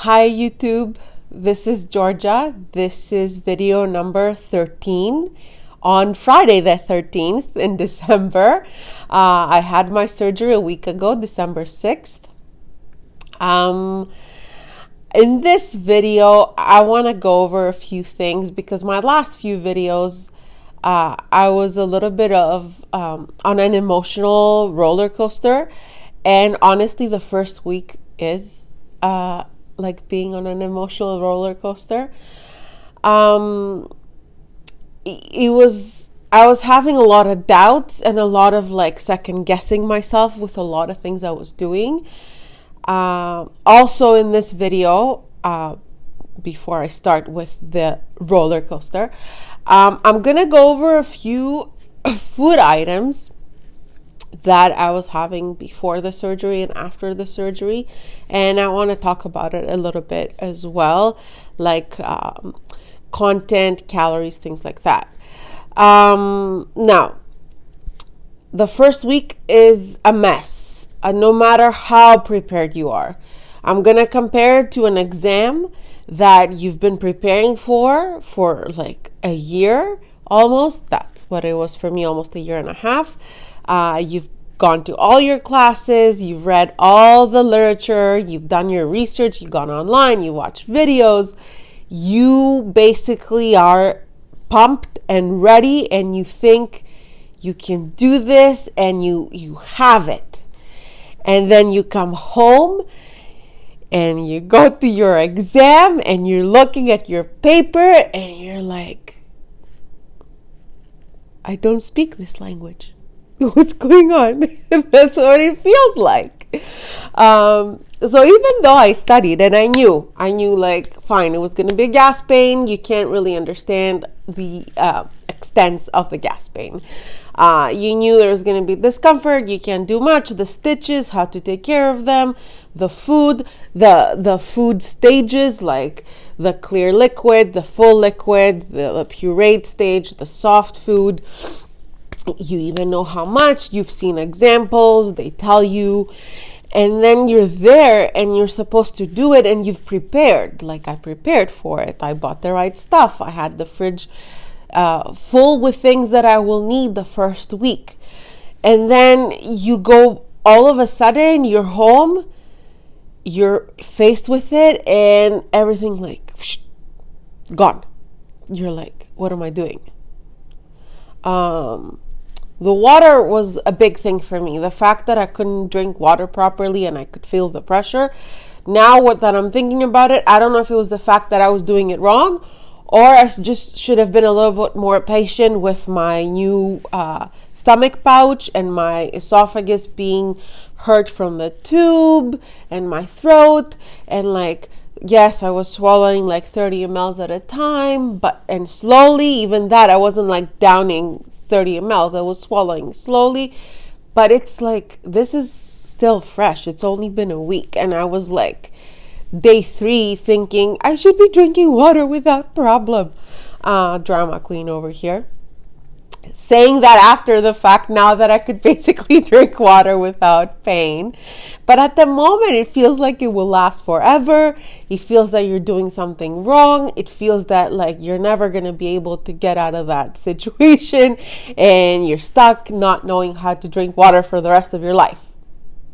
Hi YouTube, this is Georgia. This is video number 13 on Friday the 13th in December. I had my surgery a week ago, December 6th. In this video, I want to go over a few things because my last few videos, I was a little bit on an emotional roller coaster. And honestly, the first week is like being on an emotional roller coaster. I was having a lot of doubts and a lot of like second guessing myself with a lot of things I was doing. Also in this video, before I start with the roller coaster, I'm gonna go over a few food items that I was having before the surgery and after the surgery, and I want to talk about it a little bit as well, like content, calories, things like that. Now, the first week is a mess, no matter how prepared you are. I'm going to compare it to an exam that you've been preparing for like a year almost. That's what it was for me, almost a year and a half. You've gone to all your classes, you've read all the literature, you've done your research, you've gone online, you watched videos. You basically are pumped and ready, and you think you can do this, and you have it. And then you come home and you go to your exam and you're looking at your paper and you're like, I don't speak this language. What's going on? That's what it feels like. So even though I studied and I knew like, fine, it was going to be a gas pain. You can't really understand the extents of the gas pain. You knew there was going to be discomfort. You can't do much. The stitches, how to take care of them, the food, the food stages, like the clear liquid, the full liquid, the pureed stage, the soft food. You even know how much. You've seen examples, they tell you, and then you're there and you're supposed to do it, and you've prepared. Like I prepared for it. I bought the right stuff. I had the fridge full with things that I will need the first week. And then you go, all of a sudden you're home, you're faced with it, and everything like gone. You're like, what am I doing? The water was a big thing for me. The fact that I couldn't drink water properly and I could feel the pressure. Now that I'm thinking about it, I don't know if it was the fact that I was doing it wrong, or I just should have been a little bit more patient with my new stomach pouch and my esophagus being hurt from the tube and my throat. And like, yes, I was swallowing like 30 mLs at a time, and slowly. Even that, I wasn't like downing 30 mLs. I was swallowing slowly, but it's like, this is still fresh. It's only been a week, and I was like day 3 thinking I should be drinking water without problem. Drama queen over here, saying that after the fact, now that I could basically drink water without pain. But at the moment, it feels like it will last forever. It feels that you're doing something wrong. It feels that like you're never going to be able to get out of that situation, and you're stuck not knowing how to drink water for the rest of your life.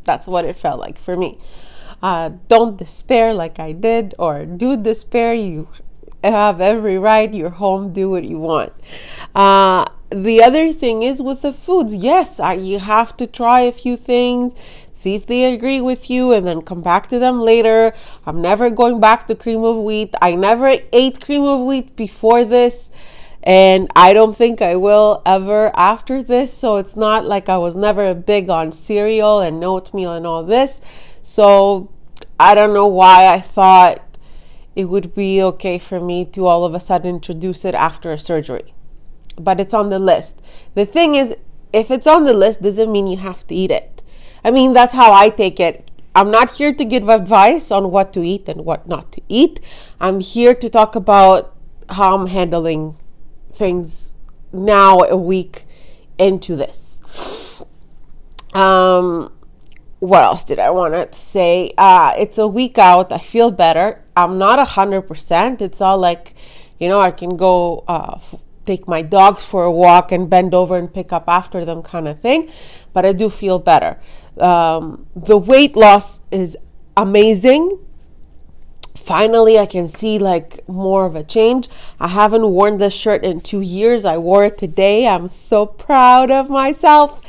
That's what it felt like for me. Don't despair like I did, or do despair. You have every right. You're home. Do what you want. The other thing is with the foods. Yes, you have to try a few things, see if they agree with you, and then come back to them later. I'm never going back to cream of wheat. I never ate cream of wheat before this, and I don't think I will ever after this. So it's not like I was never big on cereal and oatmeal and all this. So I don't know why I thought it would be okay for me to all of a sudden introduce it after a surgery. But it's on the list. The thing is, if it's on the list, doesn't mean you have to eat it. I mean, that's how I take it. I'm not here to give advice on what to eat and what not to eat. I'm here to talk about how I'm handling things now, a week into this. what else did I want to say? It's a week out. I feel better. I'm not 100%. It's all like, I can go take my dogs for a walk and bend over and pick up after them kind of thing. But I do feel better. The weight loss is amazing. Finally, I can see like more of a change. I haven't worn this shirt in 2 years. I wore it today. I'm so proud of myself.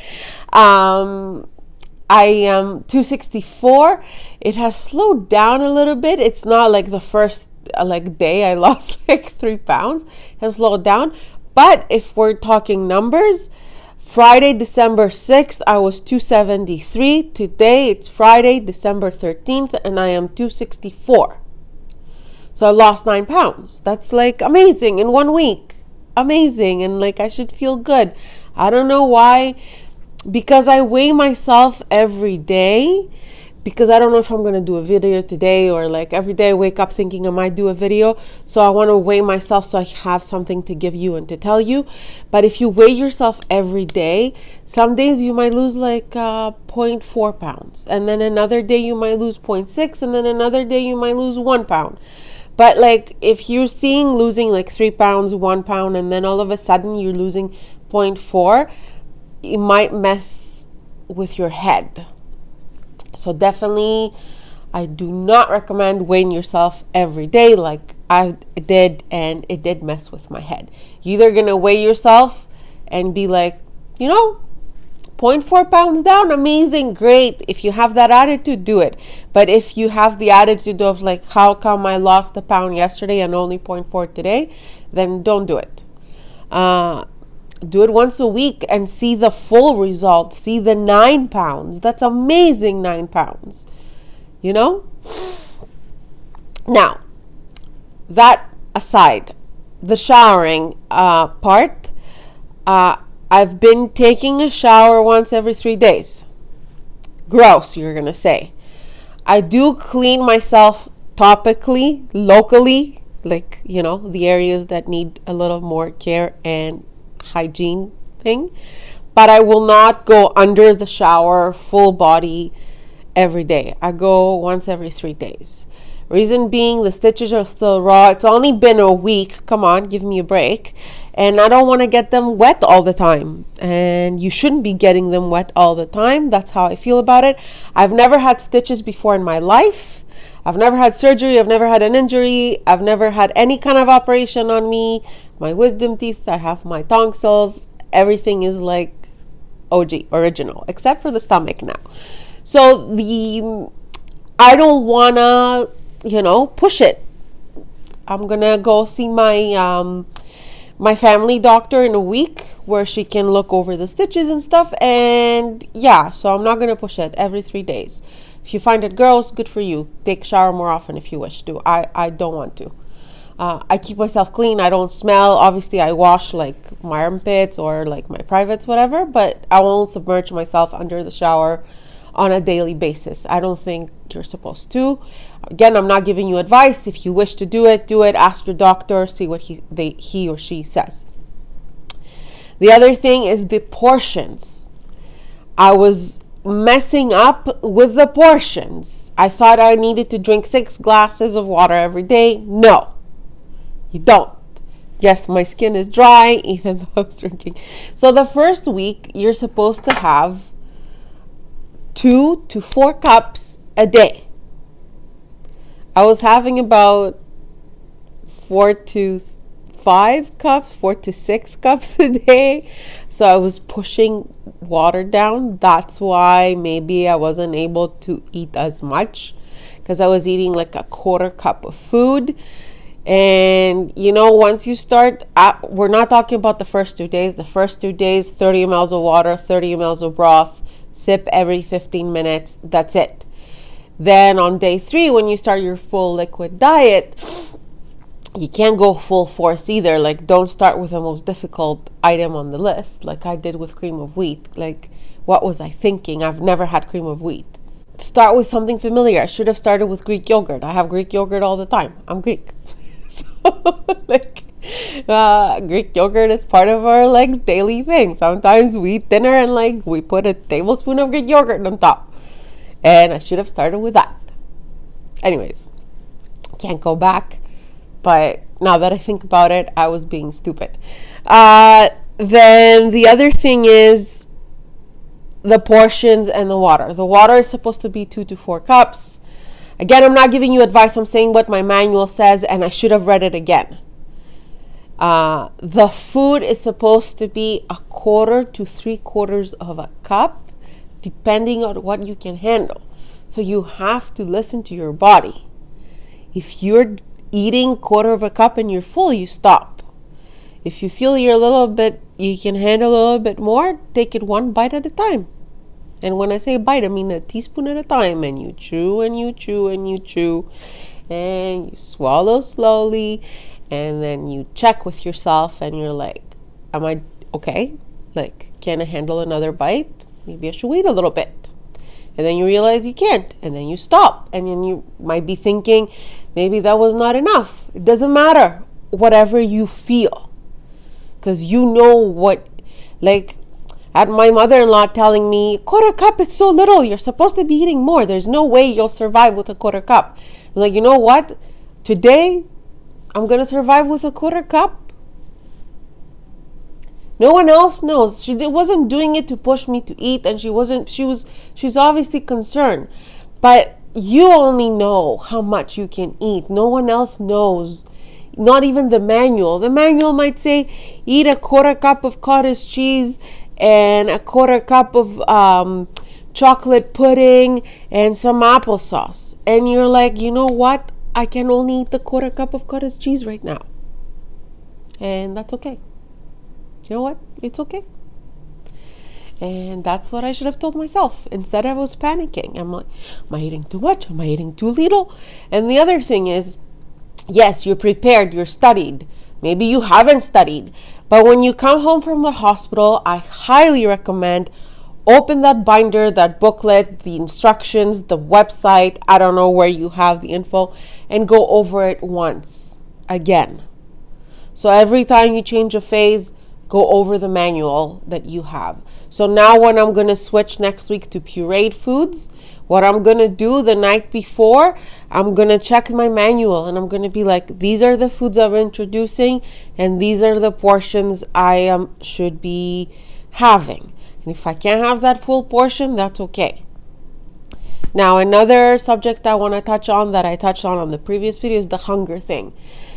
I am 264. It has slowed down a little bit. It's not like the first day I lost like 3 pounds. It has slowed down. But if we're talking numbers, Friday, December 6th, I was 273. Today, it's Friday, December 13th, and I am 264. So I lost 9 pounds. That's like amazing in 1 week. Amazing. And like I should feel good. I don't know why. Because I weigh myself every day. Because I don't know if I'm going to do a video today, or like every day I wake up thinking I might do a video. So I want to weigh myself so I have something to give you and to tell you. But if you weigh yourself every day, some days you might lose like 0.4 pounds. And then another day you might lose 0.6. And then another day you might lose 1 pound. But like if you're seeing losing like 3 pounds, 1 pound, and then all of a sudden you're losing 0.4, it might mess with your head. So definitely, I do not recommend weighing yourself every day like I did, and it did mess with my head. You're either going to weigh yourself and be like, 0.4 pounds down, amazing, great. If you have that attitude, do it. But if you have the attitude of like, how come I lost a pound yesterday and only 0.4 today, then don't do it. Do it once a week and see the full result. See the 9 pounds. That's amazing, 9 pounds. Now, that aside, the showering part, I've been taking a shower once every 3 days. Gross, you're going to say. I do clean myself topically, locally, like, the areas that need a little more care and hygiene thing, but I will not go under the shower full body every day. I go once every 3 days. Reason being, the stitches are still raw. It's only been a week. Come on, give me a break. And I don't want to get them wet all the time. And you shouldn't be getting them wet all the time. That's how I feel about it. I've never had stitches before in my life. I've never had surgery. I've never had an injury. I've never had any kind of operation on me. My wisdom teeth, I have my tonsils. Everything is like OG, original, except for the stomach now. So I don't want to, push it. I'm going to go see my my family doctor in a week where she can look over the stitches and stuff. And yeah, so I'm not going to push it every 3 days. If you find it gross, good for you. Take a shower more often if you wish to. I don't want to. I keep myself clean. I don't smell. Obviously, I wash like my armpits or like my privates, whatever. But I won't submerge myself under the shower on a daily basis. I don't think you're supposed to. Again, I'm not giving you advice. If you wish to do it, do it. Ask your doctor. See what he or she says. The other thing is the portions. I was messing up with the portions. I thought I needed to drink 6 glasses of water every day. No, you don't. Yes, my skin is dry even though I was drinking. So the first week, you're supposed to have 2 to 4 cups a day. I was having about 4 to 5 cups, 4 to 6 cups a day. So I was pushing water down. That's why maybe I wasn't able to eat as much, because I was eating like a 1/4 cup of food. And once you start, we're not talking about the first 2 days. The first 2 days, 30 ml of water, 30 ml of broth, sip every 15 minutes. That's it. Then on day 3, when you start your full liquid diet, you can't go full force either. Like, don't start with the most difficult item on the list, like I did with cream of wheat. Like, what was I thinking? I've never had cream of wheat. Start with something familiar. I should have started with Greek yogurt. I have Greek yogurt all the time. I'm Greek. Greek yogurt is part of our daily thing. Sometimes we eat dinner and we put a tablespoon of Greek yogurt on top. And I should have started with that. Anyways, can't go back. But now that I think about it, I was being stupid. Then the other thing is the portions and the water. The water is supposed to be 2 to 4 cups. Again, I'm not giving you advice. I'm saying what my manual says, and I should have read it again. The food is supposed to be 1/4 to 3/4 of a cup, depending on what you can handle. So you have to listen to your body. If you're eating 1/4 of a cup and you're full, you stop. If you feel you're you can handle a little bit more, take it one bite at a time. And when I say bite, I mean a teaspoon at a time. And you chew and you chew and you chew. And you swallow slowly. And then you check with yourself and you're like, am I okay? Like, can I handle another bite? Maybe I should wait a little bit. And then you realize you can't. And then you stop. And then you might be thinking, maybe that was not enough. It doesn't matter. Whatever you feel. Because you know what, like, at my mother-in-law telling me, 1/4 cup, it's so little. You're supposed to be eating more. There's no way you'll survive with a 1/4 cup. I'm like, you know what? Today, I'm going to survive with a 1/4 cup. No one else knows. She wasn't doing it to push me to eat, and she's obviously concerned. But you only know how much you can eat. No one else knows. Not even the manual. The manual might say, eat a 1/4 cup of cottage cheese and a 1/4 cup of chocolate pudding and some applesauce. And you're like, you know what? I can only eat the 1/4 cup of cottage cheese right now. And that's okay. You know what? It's okay. And that's what I should have told myself. Instead, I was panicking. I'm like, am I eating too much? Am I eating too little? And the other thing is, yes, you're prepared, you're studied. Maybe you haven't studied. But when you come home from the hospital, I highly recommend open that binder, that booklet, the instructions, the website, I don't know where you have the info, and go over it once again. So every time you change a phase, go over the manual that you have. So now when I'm going to switch next week to pureed foods, what I'm going to do the night before, I'm going to check my manual and I'm going to be like, these are the foods I'm introducing and these are the portions I should be having. And if I can't have that full portion, that's okay. Now, another subject I want to touch on that I touched on the previous video is the hunger thing.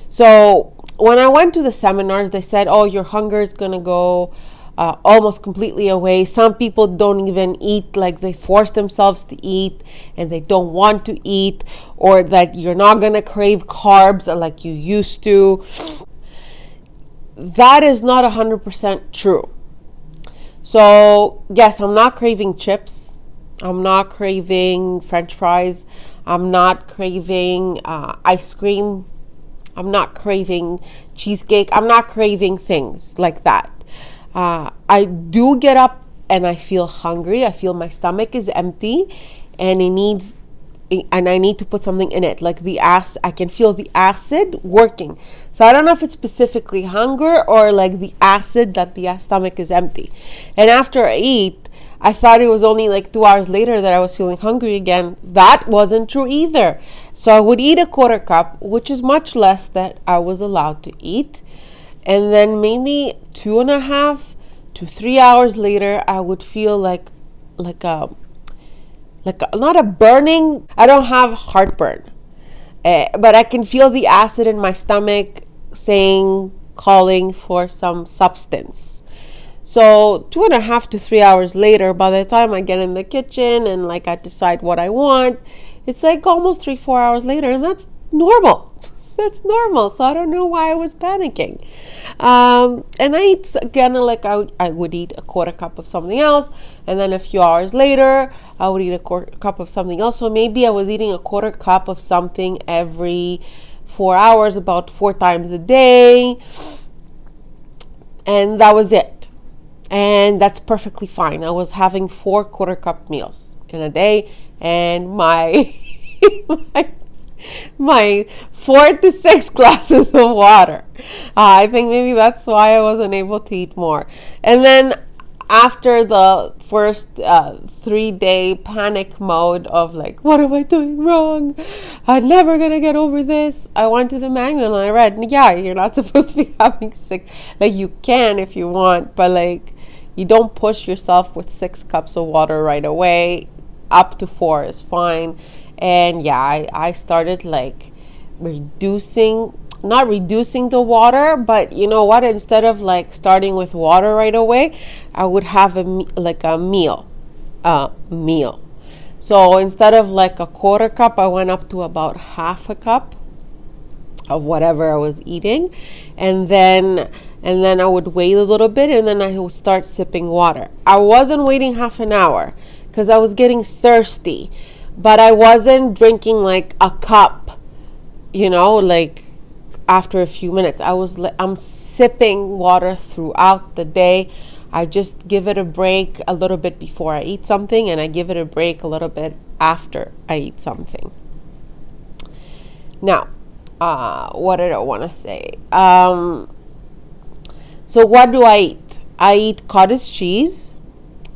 So when I went to the seminars, they said, oh, your hunger is going to go almost completely away. Some people don't even eat, like they force themselves to eat and they don't want to eat, or that you're not going to crave carbs like you used to. That is not 100% true. So yes, I'm not craving chips. I'm not craving French fries. I'm not craving ice cream. I'm not craving cheesecake. I'm not craving things like that. I do get up and I feel hungry. I feel my stomach is empty and I need to put something in it. Like I can feel the acid working. So I don't know if it's specifically hunger or like the acid that the stomach is empty. And after I eat, I thought it was only like 2 hours later that I was feeling hungry again. That wasn't true either. So I would eat a 1/4 cup, which is much less that I was allowed to eat. And then maybe 2.5 to 3 hours later, I would feel like not a burning. I don't have heartburn, but I can feel the acid in my stomach calling for some substance. So 2.5 to 3 hours later, by the time I get in the kitchen and like I decide what I want, it's like almost 3-4 hours later, and that's normal. That's normal. So I don't know why I was panicking. And I eat again, like I would eat a 1/4 cup of something else, and then a few hours later I would eat a 1/4 cup of something else. So maybe I was eating a 1/4 cup of something every 4 hours, about 4 times a day, and that was it. And that's perfectly fine. I was having 4 1/4 cup meals in a day, and my my 4 to 6 glasses of water. I think maybe that's why I wasn't able to eat more. And then after the first 3-day panic mode of like, what am I doing wrong? I'm never gonna get over this. I went to the manual and I read, yeah, you're not supposed to be having 6. Like, you can if you want, but like, you don't push yourself with 6 cups of water right away. Up to 4 is fine. And yeah, I started like not reducing the water, but you know what, instead of like starting with water right away, I would have a meal. So instead of like a quarter cup, I went up to about half a cup of whatever I was eating, and then I would wait a little bit, and then I would start sipping water. I wasn't waiting half an hour because I was getting thirsty, but I wasn't drinking like a cup, like after a few minutes. I'm sipping water throughout the day. I just give it a break a little bit before I eat something, and I give it a break a little bit after I eat something. Now, what did I want to say? So what do I eat? I eat cottage cheese.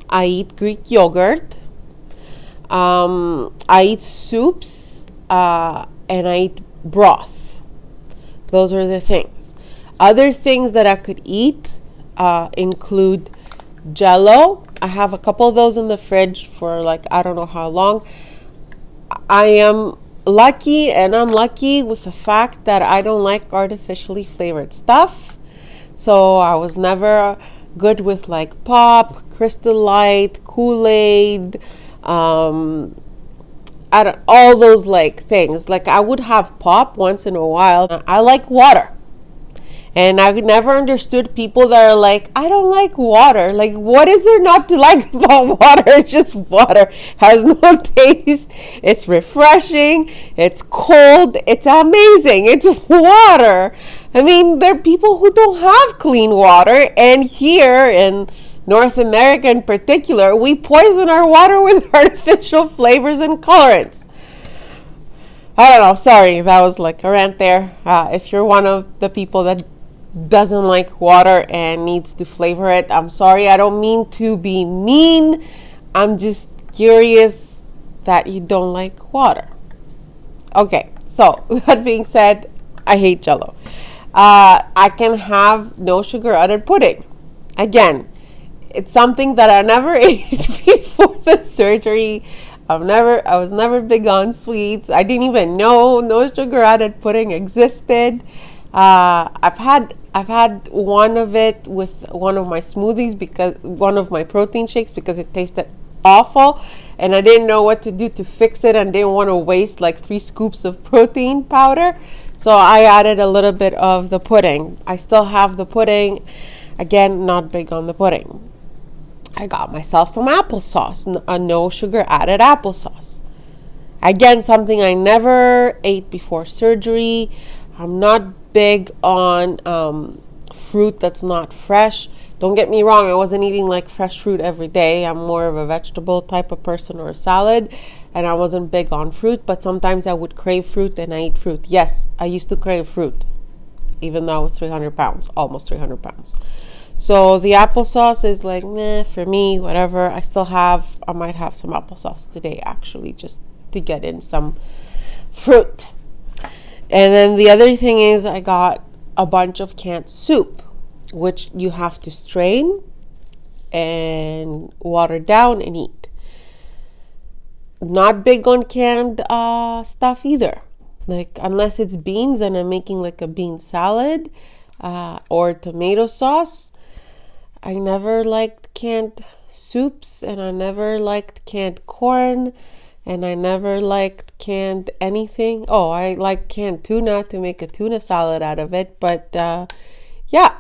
I eat Greek yogurt. I eat soups, and I eat broth. Those are the things. Other things that I could eat include Jello. I have a couple of those in the fridge for like, I don't know how long. I am lucky and unlucky with the fact that I don't like artificially flavored stuff. So I was never good with like pop, Crystal Light, Kool-Aid, all those like things. Like, I would have pop once in a while. I like water. And I've never understood people that are like, I don't like water. Like, what is there not to like about water? It's just water. Has no taste. It's refreshing. It's cold. It's amazing. It's water. I mean, there are people who don't have clean water. And here in North America in particular, we poison our water with artificial flavors and colorants. I don't know. Sorry, that was like a rant there. If you're one of the people that doesn't like water and needs to flavor it, I'm sorry. I don't mean to be mean. I'm just curious that you don't like water. Okay, so that being said, I hate Jello. I can have no sugar added pudding. Again, it's something that I never ate before the surgery. I was never big on sweets. I didn't even know no sugar added pudding existed. I've had one of it with one of my smoothies, because one of my protein shakes, because it tasted awful, and I didn't know what to do to fix it, and didn't want to waste like 3 scoops of protein powder. So I added a little bit of the pudding. I still have the pudding. Again, not big on the pudding. I got myself some applesauce, a no sugar added applesauce. Again, something I never ate before surgery. I'm not big on fruit that's not fresh. Don't get me wrong, I wasn't eating like fresh fruit every day. I'm more of a vegetable type of person, or a salad, and I wasn't big on fruit, but sometimes I would crave fruit and I eat fruit. Yes, I used to crave fruit, even though I was 300 pounds, almost 300 pounds. So the applesauce is like, meh, for me, whatever. I might have some applesauce today, actually, just to get in some fruit. And then the other thing is, I got a bunch of canned soup, which you have to strain and water down and eat. Not big on canned stuff either. Like, unless it's beans and I'm making like a bean salad or tomato sauce. I never liked canned soups, and I never liked canned corn, and I never liked canned anything. Oh, I like canned tuna to make a tuna salad out of it, but yeah.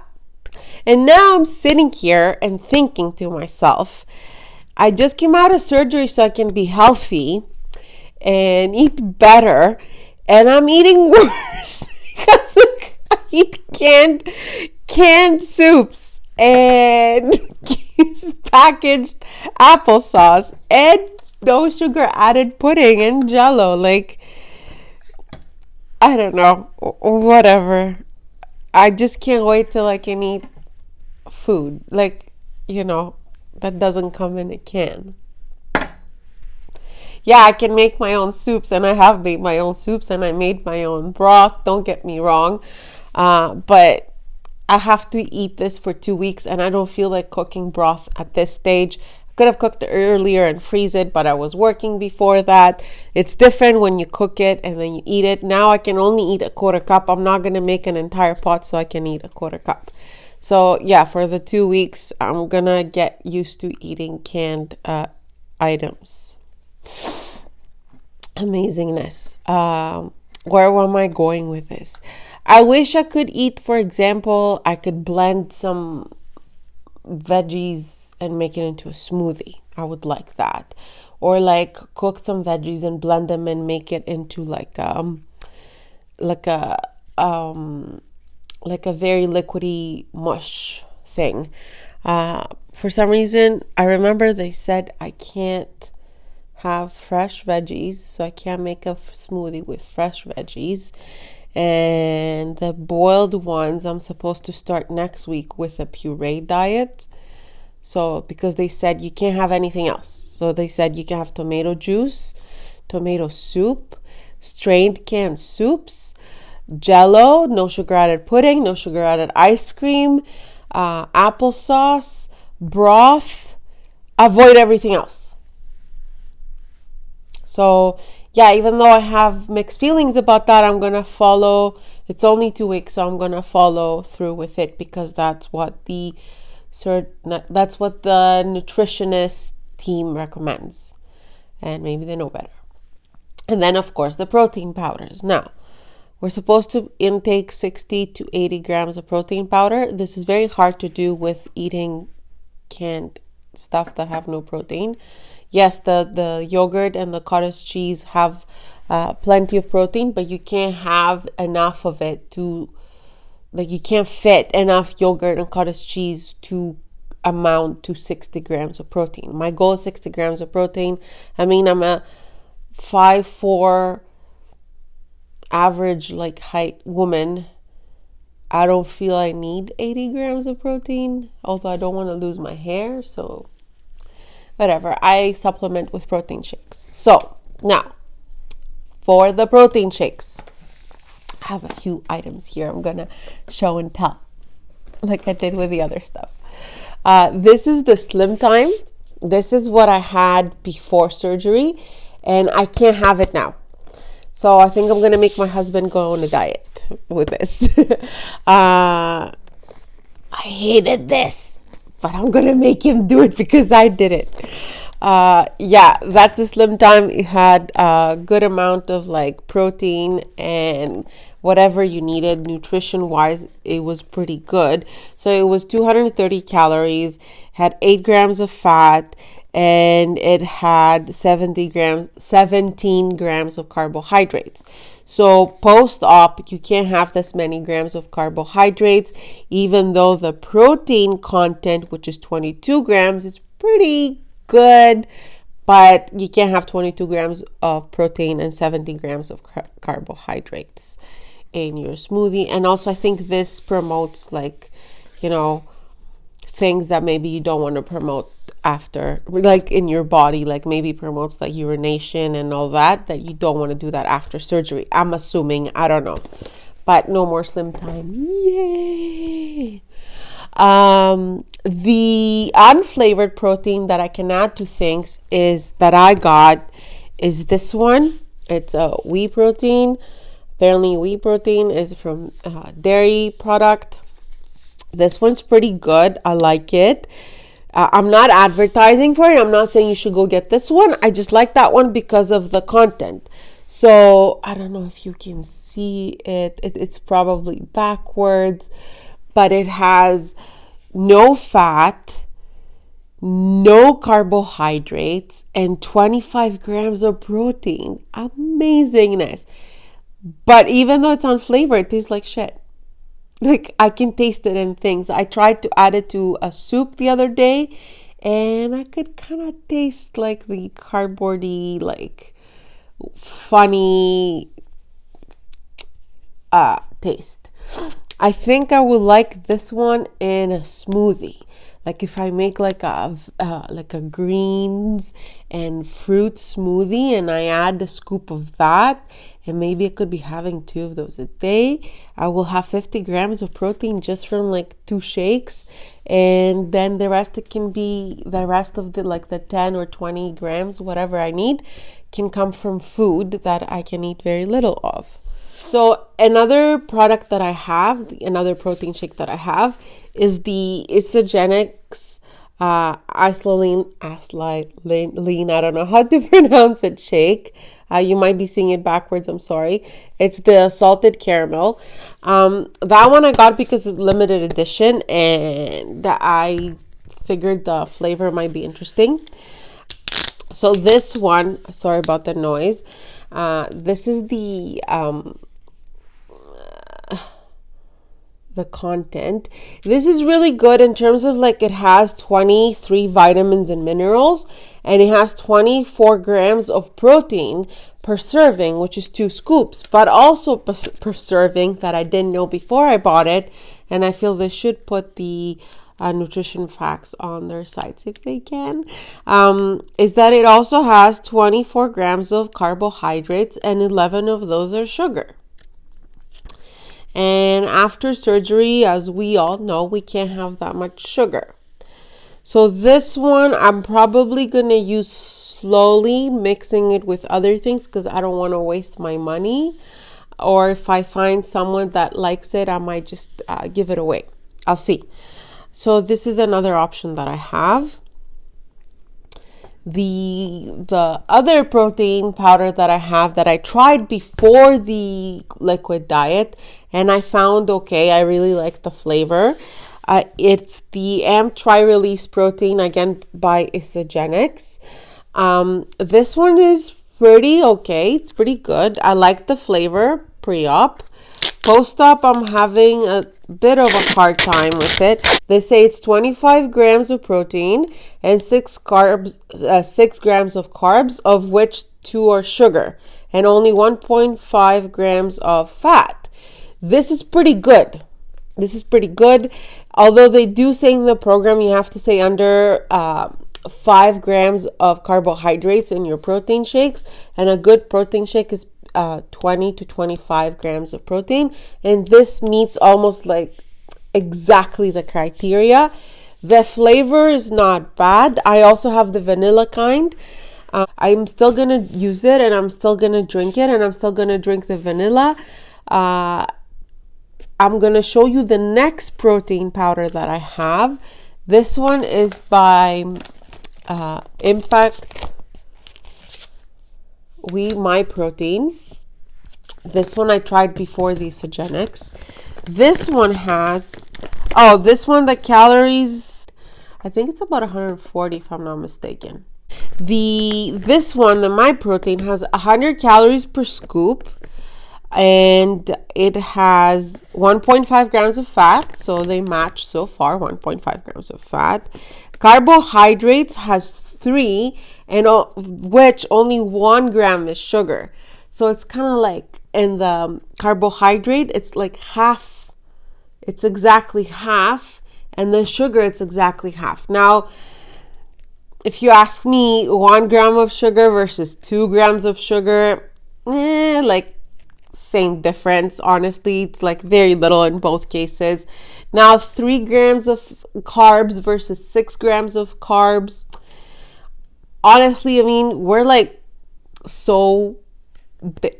And now I'm sitting here and thinking to myself, I just came out of surgery so I can be healthy and eat better, and I'm eating worse because I eat canned soups and packaged applesauce and no sugar added pudding and Jello. Like, I don't know, whatever. I just can't wait till I can eat food, like, that doesn't come in a can. Yeah, I can make my own soups, and I have made my own soups, and I made my own broth. Don't get me wrong. But I have to eat this for 2 weeks, and I don't feel like cooking broth at this stage. I could have cooked it earlier and freeze it, but I was working before that. It's different when you cook it and then you eat it. Now I can only eat a quarter cup. I'm not going to make an entire pot, so I can eat a quarter cup. So yeah, for the 2 weeks, I'm going to get used to eating canned items. Amazingness. Where am I going with this? I wish I could eat, for example, I could blend some veggies and make it into a smoothie. I would like that. Or like cook some veggies and blend them and make it into like a very liquidy mush thing. For some reason, I remember they said I can't have fresh veggies, so I can't make a smoothie with fresh veggies. And the boiled ones, I'm supposed to start next week with a puree diet. So because they said you can't have anything else. So they said you can have tomato juice, tomato soup, strained canned soups, Jello, no sugar added pudding, no sugar added ice cream, applesauce, broth. Avoid everything else. So yeah, even though I have mixed feelings about that, I'm going to follow. It's only 2 weeks, so I'm going to follow through with it because that's what the nutritionist team recommends. And maybe they know better. And then, of course, the protein powders. Now, we're supposed to intake 60 to 80 grams of protein powder. This is very hard to do with eating canned stuff that have no protein. Yes, the yogurt and the cottage cheese have plenty of protein, but you can't have enough of it to, like, you can't fit enough yogurt and cottage cheese to amount to 60 grams of protein. My goal is 60 grams of protein. I mean, I'm a 5'4" average like height woman. I don't feel I need 80 grams of protein, although I don't want to lose my hair, so whatever. I supplement with protein shakes. So now for the protein shakes, I have a few items here I'm gonna show and tell like I did with the other stuff. This is the Slim Time. This is what I had before surgery, and I can't have it now. So I think I'm gonna make my husband go on a diet with this. I hated this, but I'm gonna make him do it because I did it. Yeah, that's a Slim Time. It had a good amount of like protein and whatever you needed nutrition wise. It was pretty good. So it was 230 calories, had 8 grams of fat, and it had 17 grams of carbohydrates. So post-op, you can't have this many grams of carbohydrates, even though the protein content, which is 22 grams, is pretty good, but you can't have 22 grams of protein and 17 grams of carbohydrates in your smoothie. And also I think this promotes like, things that maybe you don't want to promote after, like in your body, like maybe promotes like urination and all that you don't want to do that after surgery. I'm assuming, I don't know, but no more Slim Time. Yay! The unflavored protein that I can add to things is this one. It's a whey protein. Apparently whey protein is from dairy product. This one's pretty good. I like it. I'm not advertising for it. I'm not saying you should go get this one. I just like that one because of the content. So I don't know if you can see it. It's probably backwards, but it has no fat, no carbohydrates, and 25 grams of protein. Amazingness. But even though it's unflavored, it tastes like shit. Like, I can taste it in things. I tried to add it to a soup the other day, and I could kind of taste like the cardboardy, like funny taste. I think I would like this one in a smoothie. Like if I make like a greens and fruit smoothie and I add a scoop of that, and maybe I could be having 2 of those a day, I will have 50 grams of protein just from like 2 shakes, and then the rest of the like the 10 or 20 grams, whatever I need, can come from food that I can eat very little of. So another product that I have, another protein shake that I have, is the Isogenics Isoline, I don't know how to pronounce it, shake. You might be seeing it backwards, I'm sorry. It's the salted caramel. That one I got because it's limited edition and I figured the flavor might be interesting. So this one, sorry about the noise. This is the content. This is really good in terms of like it has 23 vitamins and minerals, and it has 24 grams of protein per serving, which is 2 scoops, but also per serving, that I didn't know before I bought it, and I feel they should put the nutrition facts on their sites if they can, is that it also has 24 grams of carbohydrates and 11 of those are sugar. And after surgery, as we all know, we can't have that much sugar. So this one, I'm probably going to use slowly, mixing it with other things because I don't want to waste my money. Or if I find someone that likes it, I might just give it away. I'll see. So this is another option that I have. The other protein powder that I have that I tried before the liquid diet and I found okay, I really like the flavor. It's the AMP Tri-Release Protein, again by Isogenics. This one is pretty okay. It's pretty good. I like the flavor pre-op. Post-op, I'm having a bit of a hard time with it. They say it's 25 grams of protein and 6 grams of carbs, of which 2 are sugar, and only 1.5 grams of fat. This is pretty good. Although they do say in the program you have to say under 5 grams of carbohydrates in your protein shakes, and a good protein shake is 20 to 25 grams of protein, and this meets almost like exactly the criteria. The flavor is not bad. I also have the vanilla kind. I'm still gonna use it and I'm still gonna drink it, and I'm still gonna drink the vanilla. I'm gonna show you the next protein powder that I have. This one is by Impact My Protein. This one I tried before the Isogenics. This one has, the calories, I think it's about 140 if I'm not mistaken. This one, the My Protein, has 100 calories per scoop, and it has 1.5 grams of fat, so they match so far, 1.5 grams of fat. Carbohydrates has 3, and which only 1 gram is sugar. So it's kind of like, in the carbohydrate, it's like half. It's exactly half, and the sugar, it's exactly half. Now, if you ask me, 1 gram of sugar versus 2 grams of sugar, like same difference. Honestly, it's like very little in both cases. Now, 3 grams of carbs versus 6 grams of carbs. Honestly, I mean, we're like so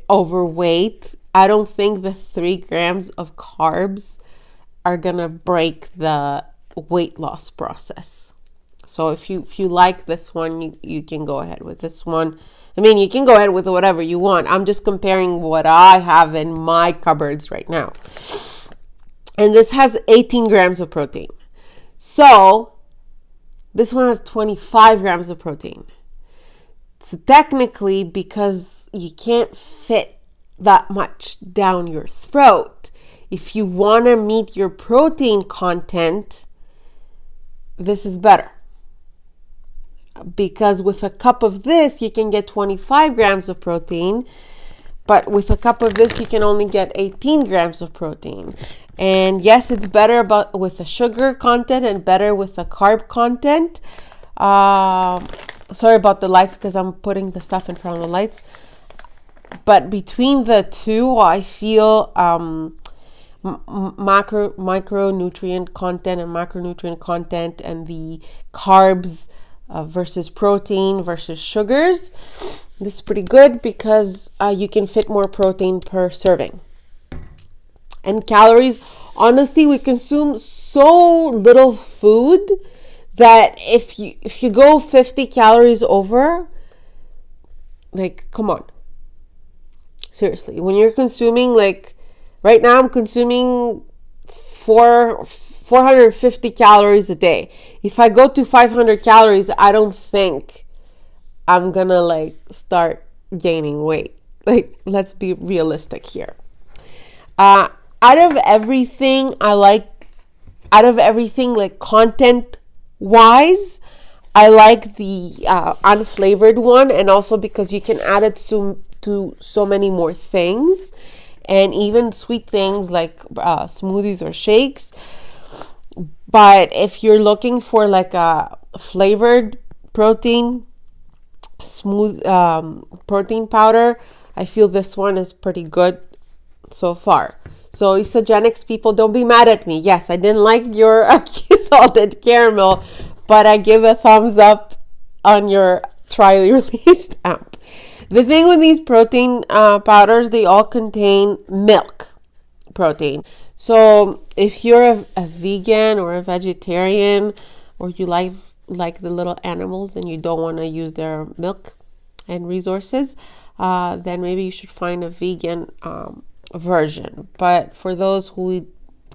overweight. I don't think the 3 grams of carbs are gonna break the weight loss process. So if you like this one, you can go ahead with this one. I mean, you can go ahead with whatever you want. I'm just comparing what I have in my cupboards right now. And this has 18 grams of protein. So this one has 25 grams of protein. So technically, because you can't fit that much down your throat, if you want to meet your protein content, this is better. Because with a cup of this, you can get 25 grams of protein, but with a cup of this, you can only get 18 grams of protein. And yes, it's better with the sugar content and better with the carb content. Sorry about the lights because I'm putting the stuff in front of the lights. But between the two, I feel micronutrient content and macronutrient content and the carbs versus protein versus sugars. This is pretty good because you can fit more protein per serving. And calories, honestly, we consume so little food that if you go 50 calories over, like, come on. Seriously, when you're consuming, like, right now I'm consuming 450 calories a day. If I go to 500 calories, I don't think I'm gonna, like, start gaining weight. Like, let's be realistic here. Out of everything, like content wise, I like the unflavored one, and also because you can add it to so many more things, and even sweet things like smoothies or shakes. But if you're looking for like a flavored protein, smooth protein powder, I feel this one is pretty good so far. So Isogenics people, don't be mad at me. Yes, I didn't like your salted caramel, but I give a thumbs up on your trial released app. The thing with these protein powders, they all contain milk protein. So if you're a vegan or a vegetarian, or you like the little animals and you don't want to use their milk and resources, then maybe you should find a vegan version. But for those who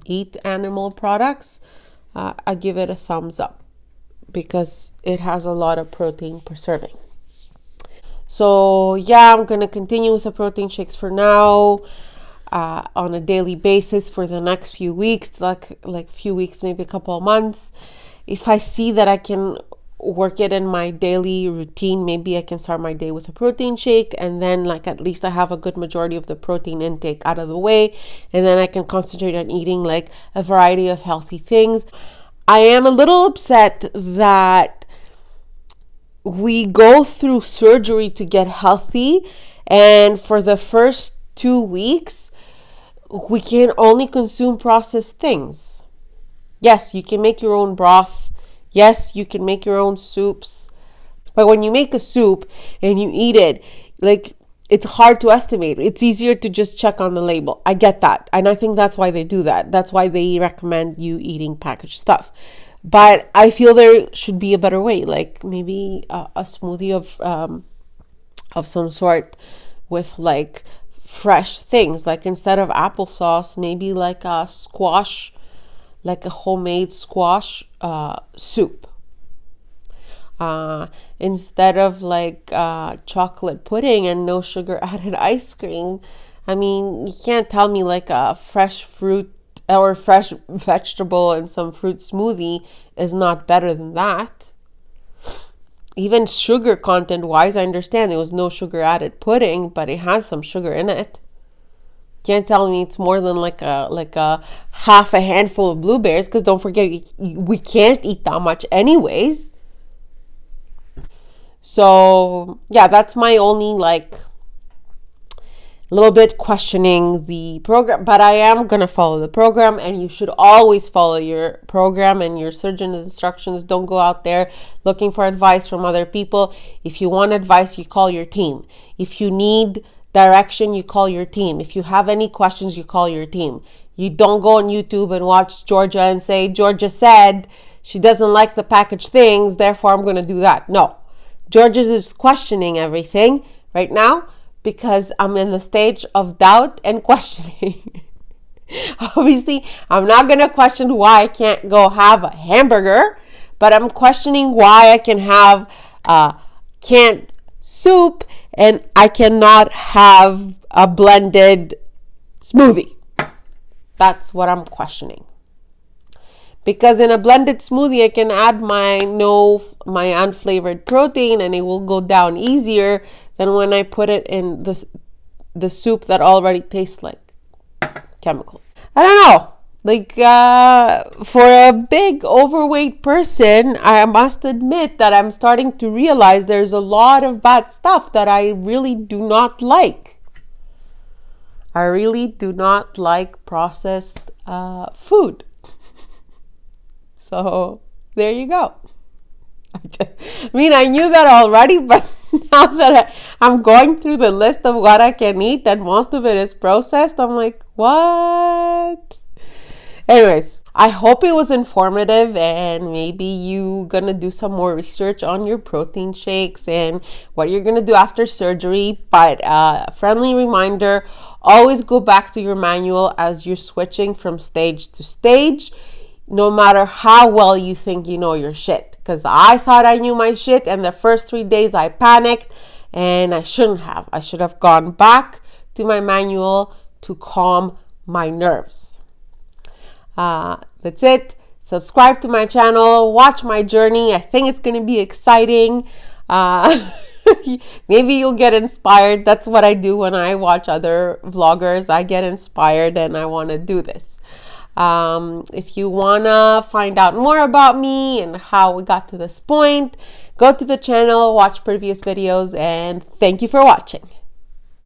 eat animal products, I give it a thumbs up because it has a lot of protein per serving. So yeah, I'm gonna continue with the protein shakes for now, on a daily basis for the next few weeks, like few weeks, maybe a couple of months. If I see that I can work it in my daily routine, maybe I can start my day with a protein shake, and then like at least I have a good majority of the protein intake out of the way, and then I can concentrate on eating like a variety of healthy things. I am a little upset that we go through surgery to get healthy, and for the first 2 weeks we can only consume processed things. Yes, you can make your own broth. Yes, you can make your own soups. But when you make a soup and you eat it, like, it's hard to estimate. It's easier to just check on the label. I get that. And I think that's why they do that. That's why they recommend you eating packaged stuff. But I feel there should be a better way, like maybe a smoothie of some sort with like fresh things. Like instead of applesauce, maybe like a squash, like a homemade squash soup. Instead of like chocolate pudding and no sugar added ice cream. I mean, you can't tell me like a fresh fruit or fresh vegetable and some fruit smoothie is not better than that. Even sugar content wise, I understand there was no sugar added pudding, but it has some sugar in it. Can't tell me it's more than like a half a handful of blueberries, because don't forget, we can't eat that much anyways. So yeah, that's my only like little bit questioning the program, but I am going to follow the program, and you should always follow your program and your surgeon's instructions. Don't go out there looking for advice from other people. If you want advice, you call your team. If you need direction, you call your team. If you have any questions, you call your team. You don't go on YouTube and watch Georgia and say, Georgia said she doesn't like the packaged things, therefore I'm going to do that. No. Georgia is questioning everything right now, because I'm in the stage of doubt and questioning. Obviously, I'm not going to question why I can't go have a hamburger, but I'm questioning why I can have canned soup and I cannot have a blended smoothie. That's what I'm questioning. Because in a blended smoothie, I can add my unflavored protein, and it will go down easier than when I put it in the soup that already tastes like chemicals. I don't know. Like, for a big overweight person, I must admit that I'm starting to realize there's a lot of bad stuff that I really do not like. I really do not like processed food. So there you go. I mean, I knew that already, but now that I'm going through the list of what I can eat and most of it is processed, I'm like, what? Anyways, I hope it was informative and maybe you gonna do some more research on your protein shakes and what you're gonna do after surgery. But friendly reminder, always go back to your manual as you're switching from stage to stage, no matter how well you think you know your shit. Because I thought I knew my shit, and the first 3 days I panicked, and I shouldn't have. I should have gone back to my manual to calm my nerves. That's it. Subscribe to my channel. Watch my journey. I think it's going to be exciting. Maybe you'll get inspired. That's what I do when I watch other vloggers. I get inspired and I want to do this. If you want to find out more about me and how we got to this point, go to the channel, watch previous videos, and thank you for watching.